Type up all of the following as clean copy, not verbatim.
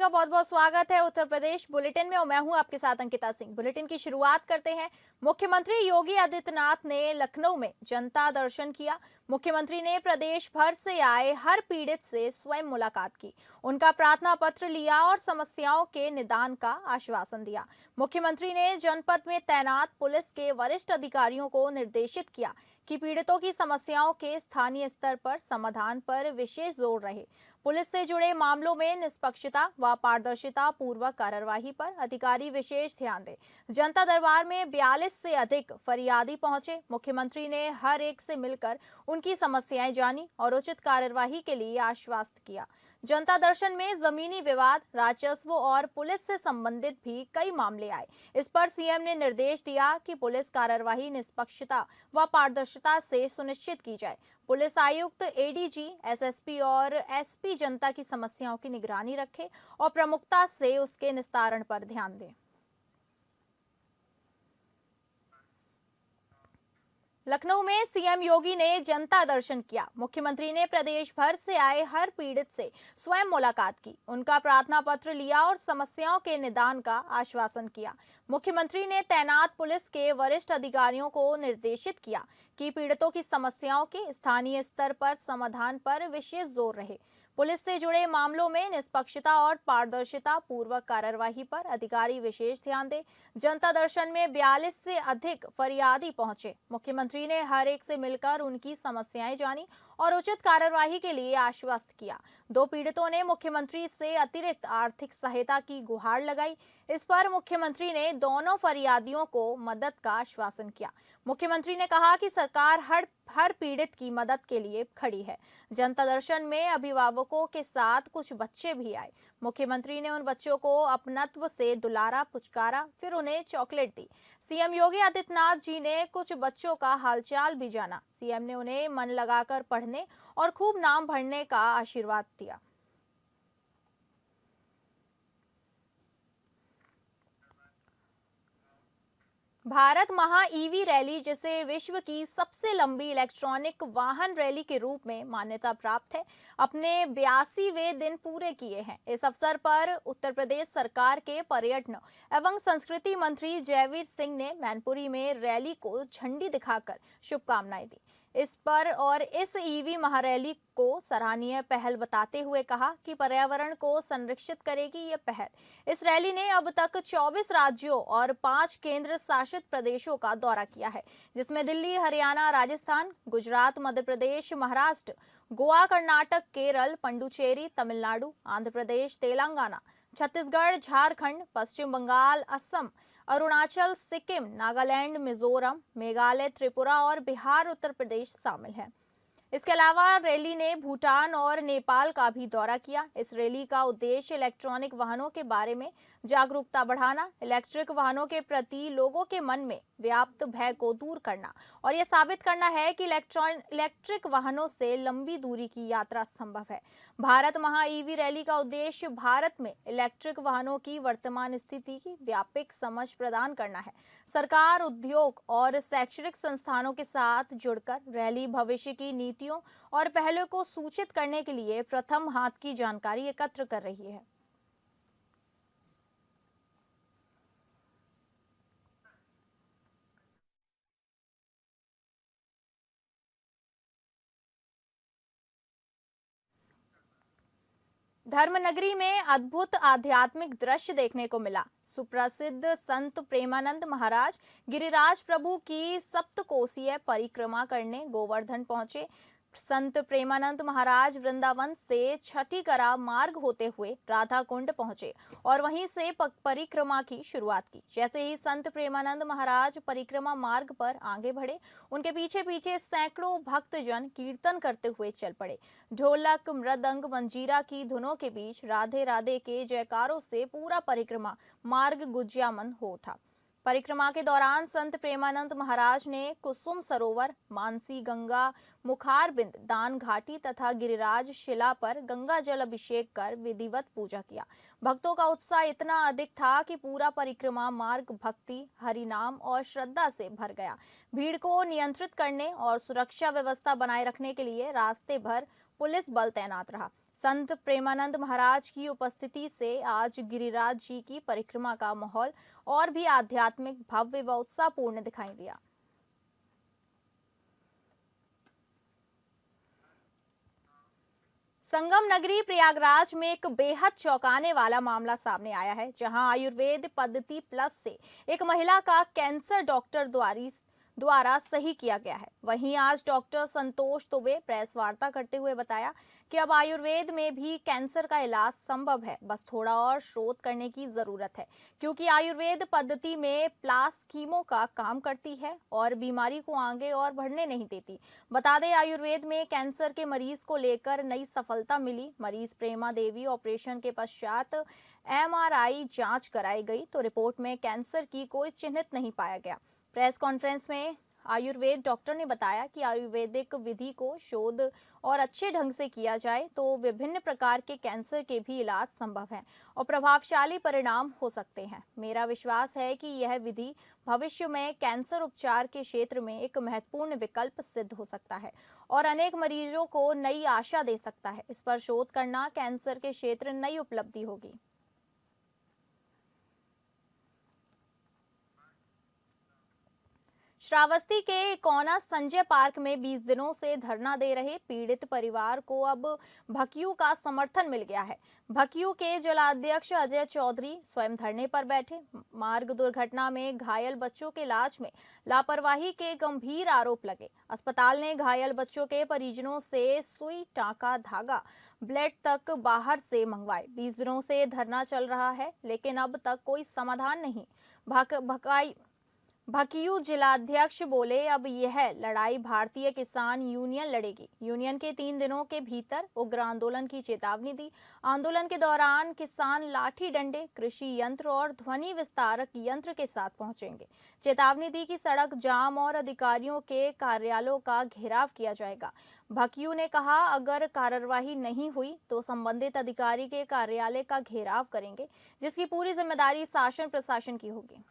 का बहुत बहुत स्वागत है उत्तर प्रदेश बुलेटिन में और मैं हूं आपके साथ अंकिता सिंह। बुलेटिन की शुरुआत करते हैं। मुख्यमंत्री योगी आदित्यनाथ ने लखनऊ में जनता दर्शन किया। मुख्यमंत्री ने प्रदेश भर से आए हर पीड़ित से स्वयं मुलाकात की, उनका प्रार्थना पत्र लिया और समस्याओं के निदान का आश्वासन दिया। मुख्यमंत्री ने जनपद में तैनात पुलिस के वरिष्ठ अधिकारियों को निर्देशित किया कि पीड़ितों की समस्याओं के स्थानीय स्तर पर समाधान पर विशेष जोर रहे। पुलिस से जुड़े मामलों में निष्पक्षता व पारदर्शिता पूर्वक कार्यवाही पर अधिकारी विशेष ध्यान दें। जनता दरबार में 42 से अधिक फरियादी पहुंचे। मुख्यमंत्री ने हर एक से मिलकर उनकी समस्याएं जानी और उचित कार्यवाही के लिए आश्वस्त किया। जनता दर्शन में जमीनी विवाद, राजस्व और पुलिस से संबंधित भी कई मामले आए। इस पर सीएम ने निर्देश दिया कि पुलिस कार्यवाही निष्पक्षता व पारदर्शिता से सुनिश्चित की जाए। पुलिस आयुक्त, एडीजी, एसएसपी और एसपी जनता की समस्याओं की निगरानी रखे और प्रमुखता से उसके निस्तारण पर ध्यान दें। लखनऊ में सीएम योगी ने जनता दर्शन किया। मुख्यमंत्री ने प्रदेश भर से आए हर पीड़ित से स्वयं मुलाकात की, उनका प्रार्थना पत्र लिया और समस्याओं के निदान का आश्वासन किया। मुख्यमंत्री ने तैनात पुलिस के वरिष्ठ अधिकारियों को निर्देशित किया कि पीड़ितों की समस्याओं के स्थानीय स्तर पर समाधान पर विशेष जोर रहे। पुलिस से जुड़े मामलों में निष्पक्षता और पारदर्शिता पूर्वक कार्यवाही पर अधिकारी विशेष ध्यान दें। जनता दर्शन में 42 से अधिक फरियादी पहुंचे। मुख्यमंत्री ने हर एक से मिलकर उनकी समस्याएं जानी और उचित कार्यवाही के लिए आश्वस्त किया। दो पीड़ितों ने मुख्यमंत्री से अतिरिक्त आर्थिक सहायता की गुहार लगाई। इस पर मुख्यमंत्री ने दोनों फरियादियों को मदद का आश्वासन किया। मुख्यमंत्री ने कहा कि सरकार हर पीड़ित की मदद के लिए खड़ी है। जनता दर्शन में अभिभावकों के साथ कुछ बच्चे भी आए। मुख्यमंत्री ने उन बच्चों को अपनत्व से दुलारा, पुचकारा, फिर उन्हें चॉकलेट दी। सीएम योगी आदित्यनाथ जी ने कुछ बच्चों का हालचाल भी जाना। सीएम ने उन्हें मन लगाकर पढ़ने और खूब नाम पढ़ने का आशीर्वाद दिया। भारत महा ईवी रैली, जिसे विश्व की सबसे लंबी इलेक्ट्रॉनिक वाहन रैली के रूप में मान्यता प्राप्त है, अपने 82वें दिन पूरे किए हैं। इस अवसर पर उत्तर प्रदेश सरकार के पर्यटन एवं संस्कृति मंत्री जयवीर सिंह ने मैनपुरी में रैली को झंडी दिखाकर शुभकामनाएं दी। इस ईवी महारैली को सराहनीय पहल बताते हुए कहा कि पर्यावरण को संरक्षित करेगी ये पहल। इस रैली ने अब तक 24 राज्यों और 5 केंद्र शासित प्रदेशों का दौरा किया है, जिसमें दिल्ली, हरियाणा, राजस्थान, गुजरात, मध्य प्रदेश, महाराष्ट्र, गोवा, कर्नाटक, केरल, पुडुचेरी, तमिलनाडु, आंध्र प्रदेश, तेलंगाना, छत्तीसगढ़, झारखंड, पश्चिम बंगाल, असम, अरुणाचल, सिक्किम, नागालैंड, मिजोरम, मेघालय, त्रिपुरा और बिहार, उत्तर प्रदेश शामिल हैं। इसके अलावा रैली ने भूटान और नेपाल का भी दौरा किया। इस रैली का उद्देश्य इलेक्ट्रॉनिक वाहनों के बारे में जागरूकता बढ़ाना, इलेक्ट्रिक वाहनों के प्रति लोगों के मन में व्याप्त भय को दूर करना और यह साबित करना है कि इलेक्ट्रिक वाहनों से लंबी दूरी की यात्रा संभव है। भारत महा ईवी रैली का उद्देश्य भारत में इलेक्ट्रिक वाहनों की वर्तमान स्थिति की व्यापक समझ प्रदान करना है। सरकार, उद्योग और शैक्षणिक संस्थानों के साथ जुड़कर रैली भविष्य की नीतियों और पहलों को सूचित करने के लिए प्रथम हाथ की जानकारी एकत्र कर रही है। धर्मनगरी में अद्भुत आध्यात्मिक दृश्य देखने को मिला। सुप्रसिद्ध संत प्रेमानंद महाराज गिरिराज प्रभु की सप्तकोशीय परिक्रमा करने गोवर्धन पहुंचे। संत प्रेमानंद महाराज वृंदावन से छठी करा मार्ग होते हुए राधा कुंड पहुंचे और वहीं से परिक्रमा की शुरुआत की। जैसे ही संत प्रेमानंद महाराज परिक्रमा मार्ग पर आगे बढ़े, उनके पीछे पीछे सैकड़ों भक्तजन कीर्तन करते हुए चल पड़े। ढोलक, मृदंग, मंजीरा की धुनों के बीच राधे राधे के जयकारों से पूरा परिक्रमा मार्ग गुंजायमान हो उठा। परिक्रमा के दौरान संत प्रेमानंद महाराज ने कुसुम सरोवर, मानसी गंगा, मुखारबिंद, दान घाटी तथा गिरिराज शिला पर गंगा जल अभिषेक कर विधिवत पूजा किया। भक्तों का उत्साह इतना अधिक था कि पूरा परिक्रमा मार्ग भक्ति, हरिनाम और श्रद्धा से भर गया। भीड़ को नियंत्रित करने और सुरक्षा व्यवस्था बनाए रखने के लिए रास्ते भर पुलिस बल तैनात रहा। संत प्रेमानंद महाराज की उपस्थिति से आज गिरिराज जी की परिक्रमा का माहौल और भी आध्यात्मिक, भव्य व उत्साहपूर्ण दिखाई दिया। संगम नगरी प्रयागराज में एक बेहद चौंकाने वाला मामला सामने आया है, जहां आयुर्वेद पद्धति प्लस से एक महिला का कैंसर डॉक्टर द्वारा सही किया गया है। वहीं आज डॉक्टर संतोष दुबे प्रेस वार्ता करते हुए बताया कि अब आयुर्वेद में भी कैंसर का इलाज संभव है, बस थोड़ा और शोध करने की जरूरत है, क्योंकि आयुर्वेद पद्धति में प्लास कीमो का काम करती है और बीमारी को आगे और बढ़ने नहीं देती। बता दें, आयुर्वेद में कैंसर के मरीज को लेकर नई सफलता मिली। मरीज प्रेमा देवी ऑपरेशन के पश्चात एमआरआई जांच कराई गई तो रिपोर्ट में कैंसर की कोई चिन्हित नहीं पाया गया। प्रेस कॉन्फ्रेंस में आयुर्वेद डॉक्टर ने बताया कि आयुर्वेदिक विधि को शोध और अच्छे ढंग से किया जाए तो विभिन्न प्रकार के कैंसर के भी इलाज संभव हैं और प्रभावशाली परिणाम हो सकते हैं। मेरा विश्वास है कि यह विधि भविष्य में कैंसर उपचार के क्षेत्र में एक महत्वपूर्ण विकल्प सिद्ध हो सकता है और अनेक मरीजों को नई आशा दे सकता है। इस पर शोध करना कैंसर के क्षेत्र नई उपलब्धि होगी। श्रावस्ती के कोना संजय पार्क में 20 दिनों से धरना दे रहे पीड़ित परिवार को अब भकियू का समर्थन मिल गया है। भकियू के जिलाध्यक्ष अजय चौधरी स्वयं धरने पर बैठे। मार्ग दुर्घटना में घायल बच्चों के इलाज में लापरवाही के गंभीर आरोप लगे। अस्पताल ने घायल बच्चों के परिजनों से सुई, टांका, धागा, ब्लेड तक बाहर से मंगवाए। 20 दिनों से धरना चल रहा है, लेकिन अब तक कोई समाधान नहीं। भकियू जिलाध्यक्ष बोले, अब यह लड़ाई भारतीय किसान यूनियन लड़ेगी। यूनियन के 3 दिनों के भीतर उग्र आंदोलन की चेतावनी दी। आंदोलन के दौरान किसान लाठी डंडे, कृषि यंत्र और ध्वनि विस्तारक यंत्र के साथ पहुंचेंगे। चेतावनी दी कि सड़क जाम और अधिकारियों के कार्यालयों का घेराव किया जाएगा। भकियू ने कहा, अगर कार्रवाई नहीं हुई तो संबंधित अधिकारी के कार्यालय का घेराव करेंगे, जिसकी पूरी जिम्मेदारी शासन प्रशासन की होगी।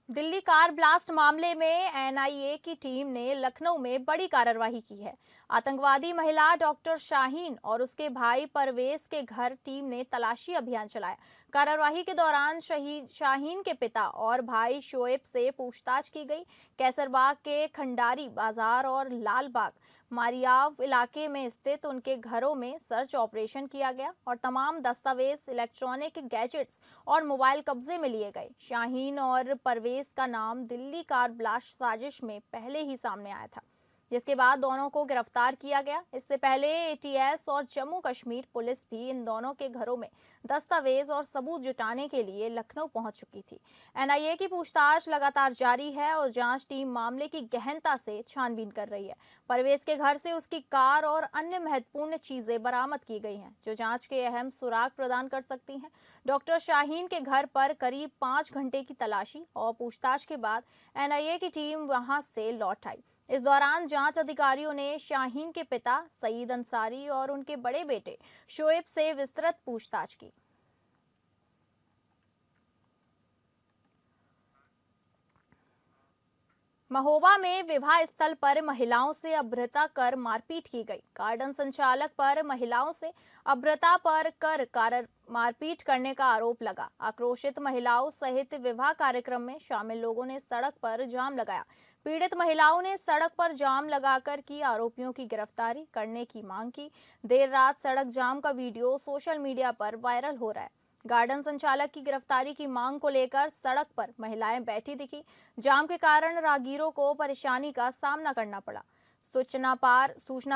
दिल्ली कार ब्लास्ट मामले में एनआईए की टीम ने लखनऊ में बड़ी कार्रवाई की है। आतंकवादी महिला डॉक्टर शाहीन और उसके भाई परवेज के घर टीम ने तलाशी अभियान चलाया। कार्रवाई के दौरान शाहीन के पिता और भाई शोएब से पूछताछ की गई। कैसरबाग के खंडारी बाजार और लालबाग मारियाव इलाके में स्थित उनके घरों में सर्च ऑपरेशन किया गया और तमाम दस्तावेज, इलेक्ट्रॉनिक गैजेट्स और मोबाइल कब्जे में लिए गए। शाहीन और परवेज का नाम दिल्ली कार ब्लास्ट साजिश में पहले ही सामने आया था, जिसके बाद दोनों को गिरफ्तार किया गया। इससे पहले एटीएस और जम्मू कश्मीर पुलिस भी इन दोनों के घरों में दस्तावेज और सबूत जुटाने के लिए लखनऊ पहुंच चुकी थी। एनआईए की पूछताछ लगातार जारी है और जांच टीम मामले की गहनता से छानबीन कर रही है। परवेज के घर से उसकी कार और अन्य महत्वपूर्ण चीजें बरामद की गई हैं, जो जांच के अहम सुराग प्रदान कर सकती हैं। डॉक्टर शाहीन के घर पर करीब 5 घंटे की तलाशी और पूछताछ के बाद एनआईए की टीम वहां से लौट आई। इस दौरान जांच अधिकारियों ने शाहीन के पिता सईद अंसारी और उनके बड़े बेटे शोएब से विस्तृत पूछताछ की। महोबा में विवाह स्थल पर महिलाओं से अभद्रता कर मारपीट की गई। गार्डन संचालक पर महिलाओं से अभद्रता पर कर मारपीट करने का आरोप लगा। आक्रोशित महिलाओं सहित विवाह कार्यक्रम में शामिल लोगों ने सड़क पर जाम लगाया। पीड़ित महिलाओं ने सड़क पर जाम लगाकर की आरोपियों की गिरफ्तारी करने की मांग की। देर रात सड़क जाम का वीडियो सोशल मीडिया पर वायरल हो रहा है। गार्डन संचालक की गिरफ्तारी की मांग को लेकर सड़क पर महिलाएं बैठी दिखी। जाम के कारण राहगीरों को परेशानी का सामना करना पड़ा। सूचना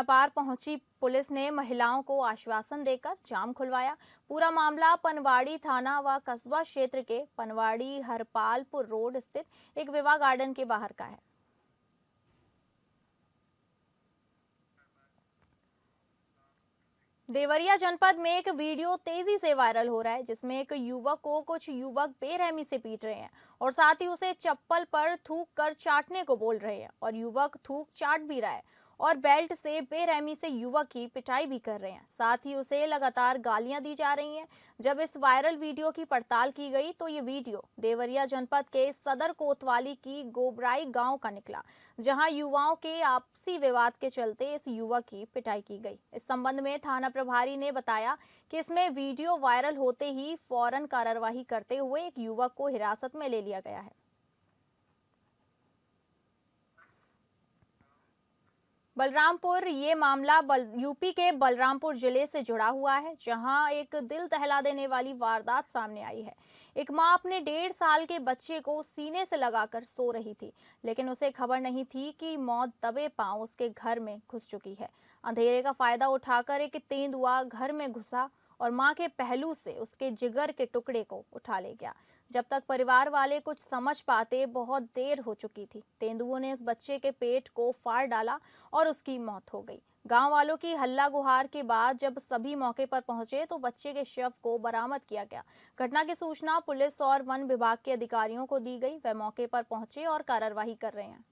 पार पहुंची पुलिस ने महिलाओं को आश्वासन देकर जाम खुलवाया। पूरा मामला पनवाड़ी थाना व कस्बा क्षेत्र के पनवाड़ी हरपालपुर रोड स्थित एक विवाह गार्डन के बाहर का है। देवरिया जनपद में एक वीडियो तेजी से वायरल हो रहा है, जिसमें एक युवक को कुछ युवक बेरहमी से पीट रहे हैं और साथ ही उसे चप्पल पर थूक कर चाटने को बोल रहे हैं और युवक थूक चाट भी रहा है और बेल्ट से बेरहमी से युवक की पिटाई भी कर रहे हैं। साथ ही उसे लगातार गालियां दी जा रही हैं। जब इस वायरल वीडियो की पड़ताल की गई तो ये वीडियो देवरिया जनपद के सदर कोतवाली की गोबराई गांव का निकला, जहां युवाओं के आपसी विवाद के चलते इस युवक की पिटाई की गई। इस संबंध में थाना प्रभारी ने बताया कि इसमें वीडियो वायरल होते ही फौरन कार्रवाई करते हुए एक युवक को हिरासत में ले लिया गया है। बलरामपुर, ये मामला यूपी के बलरामपुर जिले से जुड़ा हुआ है, जहां एक दिल दहला देने वाली वारदात सामने आई है। एक मां अपने 1.5 साल के बच्चे को सीने से लगाकर सो रही थी, लेकिन उसे खबर नहीं थी कि मौत दबे पांव उसके घर में घुस चुकी है। अंधेरे का फायदा उठाकर एक तेंदुआ घर में घुसा और मां के पहलू से उसके जिगर के टुकड़े को उठा ले गया। जब तक परिवार वाले कुछ समझ पाते बहुत देर हो चुकी थी। तेंदुओं ने इस बच्चे के पेट को फाड़ डाला और उसकी मौत हो गई। गांव वालों की हल्ला गुहार के बाद जब सभी मौके पर पहुंचे तो बच्चे के शव को बरामद किया गया। घटना की सूचना पुलिस और वन विभाग के अधिकारियों को दी गई। वे मौके पर पहुंचे और कार्रवाई कर रहे हैं।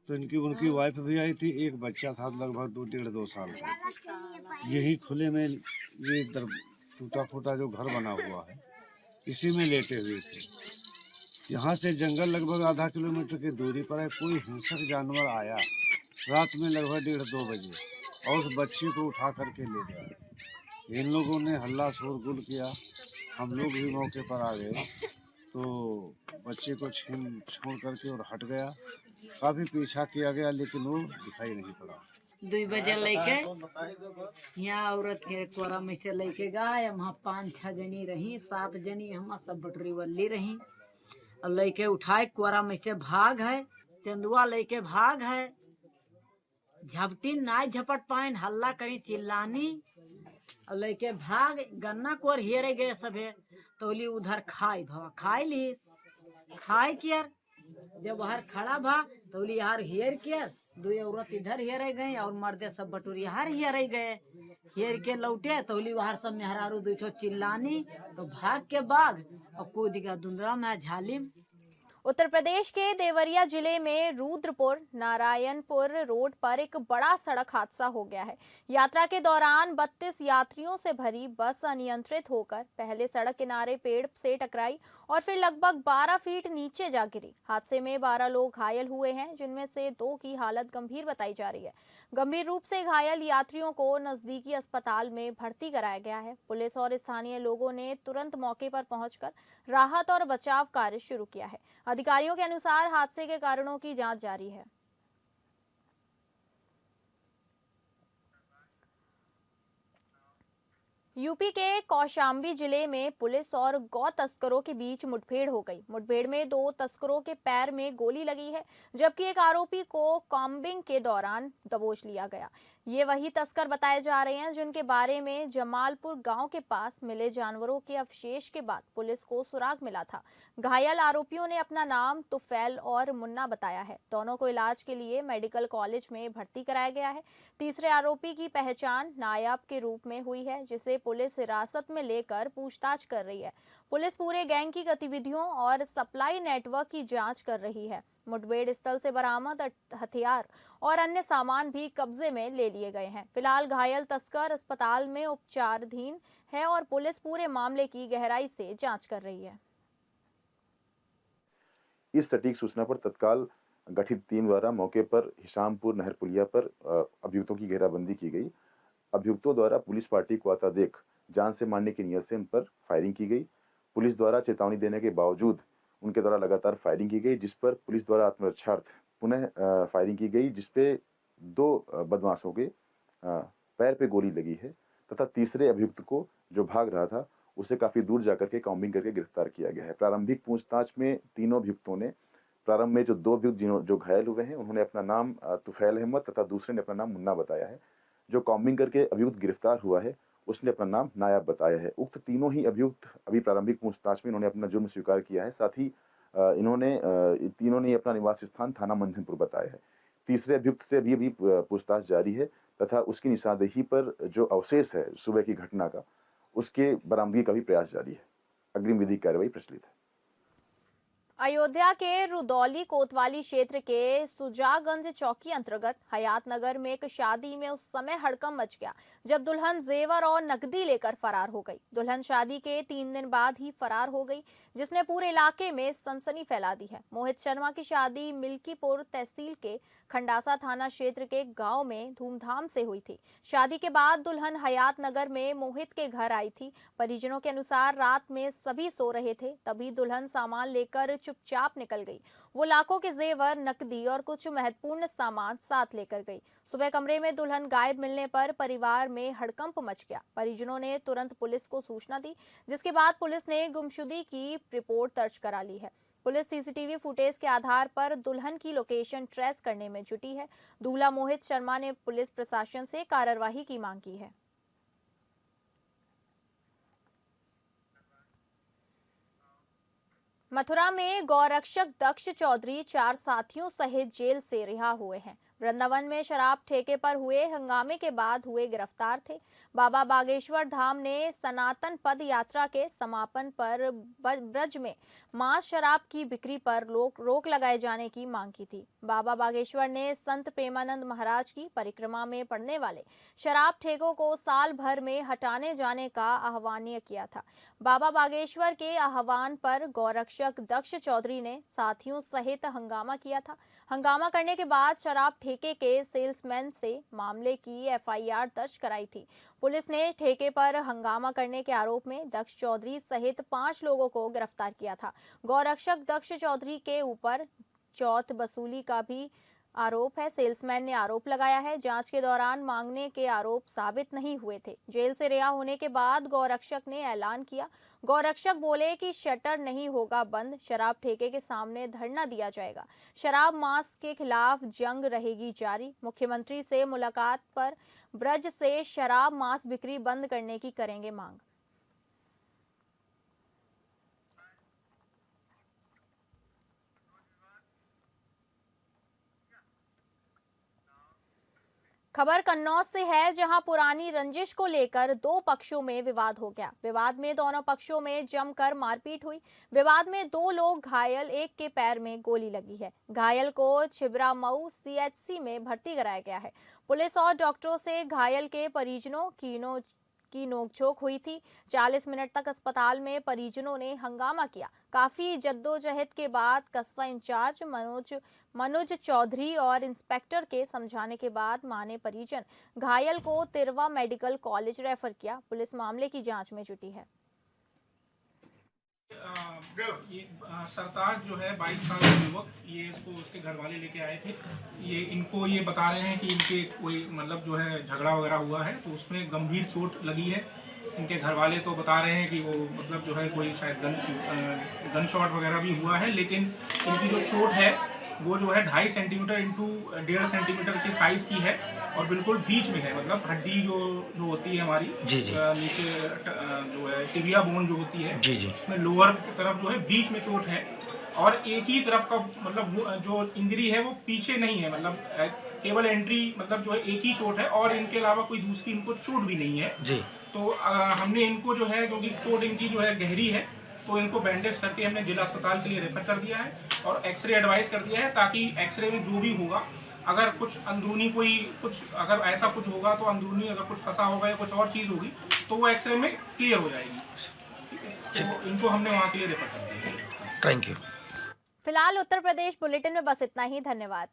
तो इनकी उनकी वाइफ भी आई थी, एक बच्चा था लगभग 2 डेढ़ 2 साल का। यही खुले में ये टूटा फूटा जो घर बना हुआ है इसी में लेटे हुए थे। यहाँ से जंगल लगभग आधा किलोमीटर की दूरी पर है। कोई हिंसक जानवर आया रात में लगभग 1:30-2 बजे और उस बच्चे को उठा करके ले गया। इन लोगों ने हल्ला शोरगुल किया, हम लोग भी मौके पर आ गए तो बच्चे को छीन छोड़ करके और हट गया। काफी पीछा किया गया लेकिन वो दिखाई नहीं पड़ा। 2 बजे लेके यहाँ औरत के कोरा में से लेके गए। वहाँ 5-6 जनी रही, 7 जनी हम सब बटरी वल्ली रही और लेके उठाए कोरा में से भाग है। तेंदुआ लेके भाग है। झपटी ना झपट पाए, हल्ला करी चिल्लानी और लेके भाग। गन्ना कोर हेरे गए सभे तोली उधर खाई ली खाई कियर। जब बाहर खड़ा भा तो यार हेर के 2 औरत इधर हेरे गए और मर्दे सब बटुरी हार हेरे गए। हेर के लौटे तो बाहर सब मेहरारू 2 चिल्लानी तो भाग के बाग और कूद गया दुंदरा में झालिम। उत्तर प्रदेश के देवरिया जिले में रुद्रपुर नारायणपुर रोड पर एक बड़ा सड़क हादसा हो गया है। यात्रा के दौरान 32 यात्रियों से भरी बस अनियंत्रित होकर पहले सड़क किनारे पेड़ से टकराई और फिर लगभग 12 फीट नीचे जा गिरी। हादसे में 12 लोग घायल हुए हैं, जिनमें से 2 की हालत गंभीर बताई जा रही है। गंभीर रूप से घायल यात्रियों को नजदीकी अस्पताल में भर्ती कराया गया है। पुलिस और स्थानीय लोगों ने तुरंत मौके पर पहुंचकर राहत और बचाव कार्य शुरू किया है। अधिकारियों के अनुसार हादसे के कारणों की जांच जारी है। यूपी के कौशाम्बी जिले में पुलिस और गौ तस्करों के बीच मुठभेड़ हो गई। मुठभेड़ में 2 तस्करों के पैर में गोली लगी है, जबकि एक आरोपी को कॉम्बिंग के दौरान दबोच लिया गया। ये वही तस्कर बताए जा रहे हैं जिनके बारे में जमालपुर गांव के पास मिले जानवरों के अवशेष के बाद पुलिस को सुराग मिला था। घायल आरोपियों ने अपना नाम तुफैल और मुन्ना बताया है। दोनों को इलाज के लिए मेडिकल कॉलेज में भर्ती कराया गया है। तीसरे आरोपी की पहचान नायाब के रूप में हुई है, जिसे पुलिस हिरासत में लेकर पूछताछ कर रही है। पुलिस पूरे गैंग की गतिविधियों और सप्लाई नेटवर्क की जांच कर रही है। मुठभेड़ स्थल से बरामद हथियार और अन्य सामान भी कब्जे में ले लिए गए हैं। फिलहाल घायल तस्कर अस्पताल में उपचाराधीन है और पुलिस पूरे मामले की गहराई से जांच कर रही है। इस सटीक सूचना पर तत्काल गठित टीम द्वारा मौके पर हिसामपुर नहर पुलिया पर अभियुक्तों की घेराबंदी की गई। अभियुक्तों द्वारा पुलिस पार्टी को आता देख जान से मारने की नियत से उन पर फायरिंग की गई। पुलिस द्वारा चेतावनी देने के बावजूद उनके द्वारा लगातार फायरिंग की गई, जिस पर पुलिस द्वारा आत्मरक्षार्थ पुनः फायरिंग की गई, जिसपे 2 बदमाशों के पैर पे गोली लगी है तथा तीसरे अभियुक्त को जो भाग रहा था उसे काफी दूर जाकर के कॉम्बिंग करके गिरफ्तार किया गया है। प्रारंभिक पूछताछ में तीनों अभियुक्तों ने प्रारंभ में जो 2 अभियुक्त जो घायल हुए हैं उन्होंने अपना नाम तुफैल अहमद तथा दूसरे ने अपना नाम मुन्ना बताया है। जो कॉम्बिंग करके अभियुक्त गिरफ्तार हुआ है उसने अपना नाम नायाब बताया है। उक्त तीनों ही अभियुक्त अभी प्रारंभिक पूछताछ में इन्होंने अपना जुर्म स्वीकार किया है। साथ ही तीनों ने अपना निवास स्थान थाना मंझनपुर बताया है। तीसरे अभियुक्त से भी पूछताछ जारी है तथा उसकी निशानदेही पर जो अवशेष है सुबह की घटना का उसके बरामदगी का भी प्रयास जारी है। अग्रिम विधिक कार्रवाई प्रचलित है। अयोध्या के रुदौली कोतवाली क्षेत्र के सुजागंज चौकी अंतर्गत हयात नगर में एक शादी में उस समय हड़कंप मच गया जब दुल्हन जेवर और नकदी लेकर फरार हो गई। दुल्हन शादी के 3 दिन बाद ही फरार हो गई, जिसने पूरे इलाके में सनसनी फैला दी है। मोहित शर्मा की शादी मिल्कीपुर तहसील के खंडासा थाना क्षेत्र के गांव में धूमधाम से हुई थी। शादी के बाद दुल्हन हयात नगर में मोहित के घर आई थी। परिजनों के अनुसार रात में सभी सो रहे थे, तभी दुल्हन सामान लेकर चुपचाप निकल गई। वो लाखों के जेवर, नकदी और कुछ महत्वपूर्ण सामान साथ लेकर गई। सुबह कमरे में दुल्हन गायब मिलने पर परिवार में हड़कंप मच गया। परिजनों ने तुरंत पुलिस को सूचना दी, जिसके बाद पुलिस ने गुमशुदगी की रिपोर्ट दर्ज करा ली है। पुलिस सीसीटीवी फुटेज के आधार पर दुल्हन की लोकेशन ट्रेस करने में जुटी है। दूल्हा मोहित शर्मा ने पुलिस प्रशासन से कार्रवाई की मांग की है। मथुरा में गौरक्षक दक्ष चौधरी 4 साथियों सहित जेल से रिहा हुए हैं। वृंदावन में शराब ठेके पर हुए हंगामे के बाद हुए गिरफ्तार थे। बाबा बागेश्वर धाम ने सनातन पद यात्रा के समापन पर ब्रज में मांस शराब की बिक्री पर रोक लगाए जाने की मांग की थी। बाबा बागेश्वर ने संत प्रेमानंद महाराज की परिक्रमा में पड़ने वाले शराब ठेकों को साल भर में हटाने जाने का आह्वान किया था। बाबा बागेश्वर के आह्वान पर गौरक्षक दक्ष चौधरी ने साथियों सहित हंगामा किया था। हंगामा करने के बाद शराब ठेके के सेल्समैन से मामले की एफआईआर दर्ज कराई थी। पुलिस ने ठेके पर हंगामा करने के आरोप में दक्ष चौधरी सहित 5 लोगों को गिरफ्तार किया था। गौरक्षक दक्ष चौधरी के ऊपर चौथ वसूली का भी आरोप है। सेल्समैन ने आरोप लगाया है। जांच के दौरान मांगने के आरोप साबित नहीं हुए थे। जेल से रिहा होने के बाद गौरक्षक ने ऐलान किया। गौरक्षक बोले कि शटर नहीं होगा बंद, शराब ठेके के सामने धरना दिया जाएगा। शराब मांस के खिलाफ जंग रहेगी जारी। मुख्यमंत्री से मुलाकात पर ब्रज से शराब मांस बिक्री बंद करने की करेंगे मांग। खबर कन्नौज से है, जहां पुरानी रंजिश को लेकर 2 पक्षों में विवाद हो गया। विवाद में दोनों पक्षों में जमकर मारपीट हुई। विवाद में 2 लोग घायल, एक के पैर में गोली लगी है। घायल को छिबरामऊ सीएचसी में भर्ती कराया गया है। पुलिस और डॉक्टरों से घायल के परिजनों की नोकझोंक हुई थी। 40 मिनट तक अस्पताल में परिजनों ने हंगामा किया। काफी जद्दोजहद के बाद कस्बा इंचार्ज मनोज चौधरी और इंस्पेक्टर के समझाने के बाद माने परिजन घायल को तिरवा मेडिकल कॉलेज रेफर किया। पुलिस मामले की जांच में जुटी है। ये सरताज जो है 22 साल का युवक, ये इसको उसके घर वाले लेके आए थे। ये इनको ये बता रहे हैं कि इनके कोई मतलब जो है झगड़ा वगैरह हुआ है, तो उसमें गंभीर चोट लगी है। इनके घर वाले तो बता रहे हैं कि वो मतलब जो है कोई शायद गन शॉट वगैरह भी हुआ है, लेकिन इनकी जो चोट है वो जो है 2.5 सेंटीमीटर इंटू 1.5 सेंटीमीटर के साइज की है और बिल्कुल बीच में है। मतलब हड्डी जो होती है हमारी नीचे जो है टिबिया बोन जो होती है, उसमें लोअर की तरफ जो है बीच में चोट है और एक ही तरफ का मतलब जो इंजरी है वो पीछे नहीं है। मतलब केवल एंट्री मतलब जो है एक ही चोट है और इनके अलावा कोई दूसरी इनको चोट भी नहीं है जी। तो हमने इनको जो है, क्योंकि चोट इनकी जो है गहरी है, तो इनको बैंडेज करके हमने जिला अस्पताल के लिए रेफर कर दिया है और एक्सरे एडवाइस कर दिया है, ताकि एक्सरे में जो भी होगा, अगर कुछ अंदरूनी अगर ऐसा कुछ होगा तो अंदरूनी अगर कुछ फंसा होगा या कुछ और चीज़ होगी तो वो एक्सरे में क्लियर हो जाएगी। तो इनको हमने वहाँ के लिए रेफर कर दिया है। Thank you. फिलहाल उत्तर प्रदेश बुलेटिन में बस इतना ही। धन्यवाद।